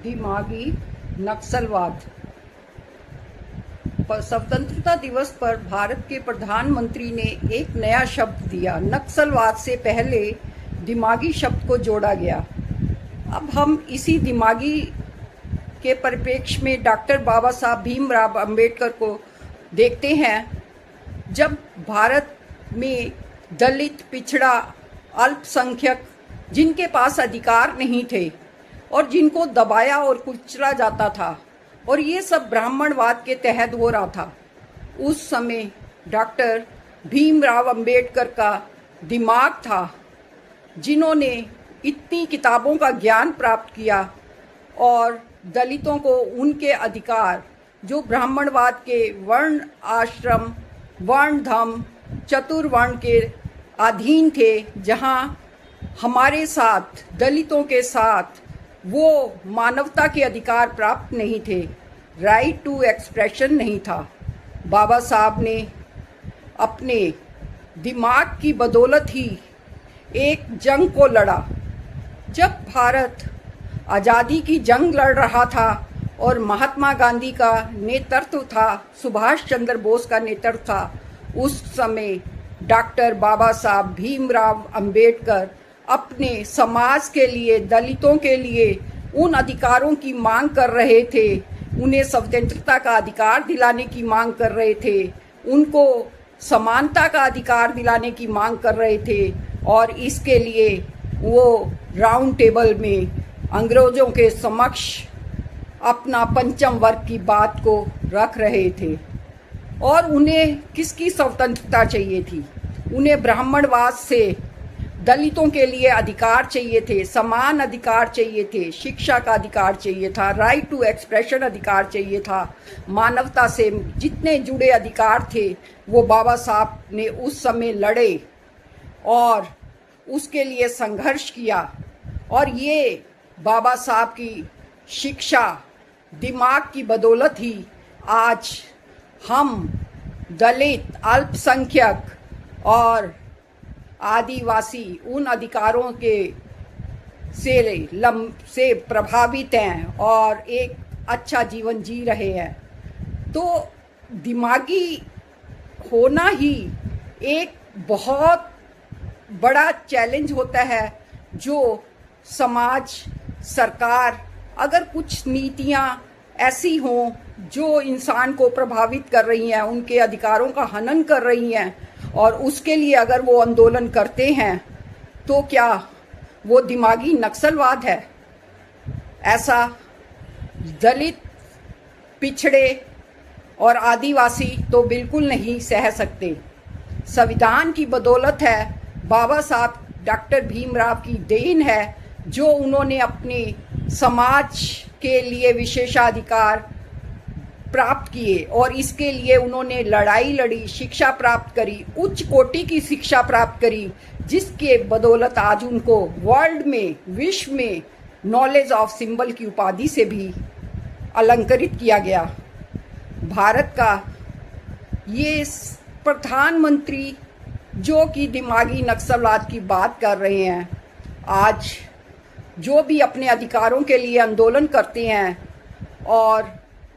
दिमागी नक्सलवाद। स्वतंत्रता दिवस पर भारत के प्रधानमंत्री ने एक नया शब्द दिया। नक्सलवाद से पहले दिमागी शब्द को जोड़ा गया। अब हम इसी दिमागी के परिप्रेक्ष्य में डॉक्टर बाबा साहब भीमराव अंबेडकर को देखते हैं। जब भारत में दलित, पिछड़ा, अल्पसंख्यक, जिनके पास अधिकार नहीं थे और जिनको दबाया और कुचला जाता था, और ये सब ब्राह्मणवाद के तहत हो रहा था, उस समय डॉक्टर भीमराव अंबेडकर का दिमाग था, जिन्होंने इतनी किताबों का ज्ञान प्राप्त किया और दलितों को उनके अधिकार, जो ब्राह्मणवाद के वर्ण आश्रम, वर्ण धर्म, चतुर्वर्ण के अधीन थे, जहाँ हमारे साथ, दलितों के साथ वो मानवता के अधिकार प्राप्त नहीं थे, राइट टू एक्सप्रेशन नहीं था। बाबा साहब ने अपने दिमाग की बदौलत ही एक जंग को लड़ा। जब भारत आज़ादी की जंग लड़ रहा था और महात्मा गांधी का नेतृत्व था, सुभाष चंद्र बोस का नेतृत्व था, उस समय डॉक्टर बाबा साहब भीमराव अंबेडकर अपने समाज के लिए, दलितों के लिए उन अधिकारों की मांग कर रहे थे। उन्हें स्वतंत्रता का अधिकार दिलाने की मांग कर रहे थे, उनको समानता का अधिकार दिलाने की मांग कर रहे थे, और इसके लिए वो राउंड टेबल में अंग्रेजों के समक्ष अपना पंचम वर्ग की बात को रख रहे थे। और उन्हें किसकी स्वतंत्रता चाहिए थी? उन्हें ब्राह्मणवाद से दलितों के लिए अधिकार चाहिए थे, समान अधिकार चाहिए थे, शिक्षा का अधिकार चाहिए था, राइट टू एक्सप्रेशन अधिकार चाहिए था। मानवता से जितने जुड़े अधिकार थे वो बाबा साहब ने उस समय लड़े और उसके लिए संघर्ष किया। और ये बाबा साहब की शिक्षा, दिमाग की बदौलत ही आज हम दलित, अल्पसंख्यक और आदिवासी उन अधिकारों के से प्रभावित हैं और एक अच्छा जीवन जी रहे हैं। तो दिमागी होना ही एक बहुत बड़ा चैलेंज होता है, जो समाज, सरकार, अगर कुछ नीतियां ऐसी हों जो इंसान को प्रभावित कर रही हैं, उनके अधिकारों का हनन कर रही हैं, और उसके लिए अगर वो आंदोलन करते हैं, तो क्या वो दिमागी नक्सलवाद है? ऐसा दलित, पिछड़े और आदिवासी तो बिल्कुल नहीं सह सकते। संविधान की बदौलत है, बाबा साहब डॉक्टर भीमराव की देन है, जो उन्होंने अपने समाज के लिए विशेषाधिकार प्राप्त किए और इसके लिए उन्होंने लड़ाई लड़ी, शिक्षा प्राप्त करी, उच्च कोटि की शिक्षा प्राप्त करी, जिसके बदौलत आज उनको वर्ल्ड में, विश्व में नॉलेज ऑफ सिंबल की उपाधि से भी अलंकृत किया गया। भारत का ये प्रधानमंत्री जो कि दिमागी नक्सलवाद की बात कर रहे हैं, आज जो भी अपने अधिकारों के लिए आंदोलन करते हैं और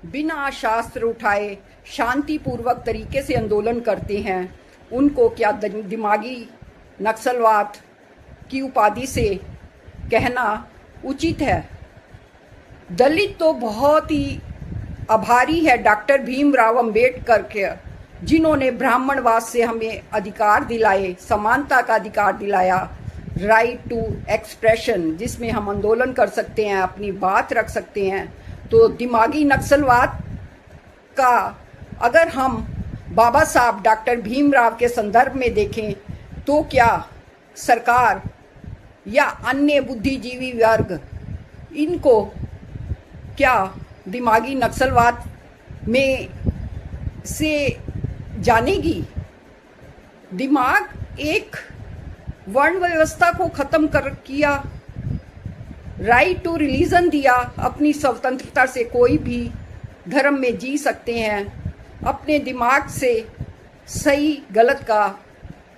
बिना शास्त्र उठाए शांतिपूर्वक तरीके से आंदोलन करते हैं, उनको क्या दिमागी नक्सलवाद की उपाधि से कहना उचित है? दलित तो बहुत ही आभारी है डॉक्टर भीमराव अंबेडकर के, जिन्होंने ब्राह्मणवाद से हमें अधिकार दिलाए, समानता का अधिकार दिलाया, राइट टू एक्सप्रेशन, जिसमें हम आंदोलन कर सकते हैं, अपनी बात रख सकते हैं। तो दिमागी नक्सलवाद का अगर हम बाबा साहब डॉक्टर भीमराव के संदर्भ में देखें, तो क्या सरकार या अन्य बुद्धिजीवी वर्ग इनको क्या दिमागी नक्सलवाद में से जानेगी? दिमाग एक वर्ण व्यवस्था को खत्म कर किया, राइट टू रिलीजन दिया, अपनी स्वतंत्रता से कोई भी धर्म में जी सकते हैं, अपने दिमाग से सही गलत का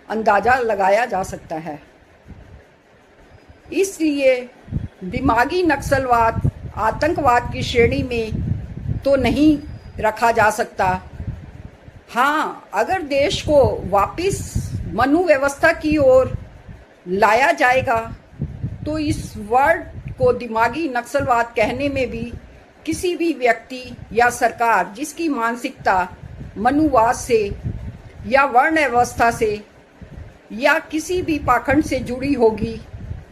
अंदाज़ा लगाया जा सकता है। इसलिए दिमागी नक्सलवाद आतंकवाद की श्रेणी में तो नहीं रखा जा सकता। हाँ, अगर देश को वापस मनु व्यवस्था की ओर लाया जाएगा तो इस वर्ड को दिमागी नक्सलवाद कहने में भी किसी भी व्यक्ति या सरकार जिसकी मानसिकता मनुवाद से या वर्ण व्यवस्था से या किसी भी पाखंड से जुड़ी होगी,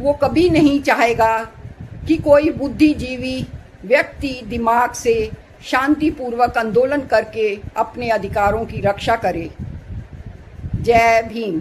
वो कभी नहीं चाहेगा कि कोई बुद्धिजीवी व्यक्ति दिमाग से शांतिपूर्वक आंदोलन करके अपने अधिकारों की रक्षा करे। जय भीम।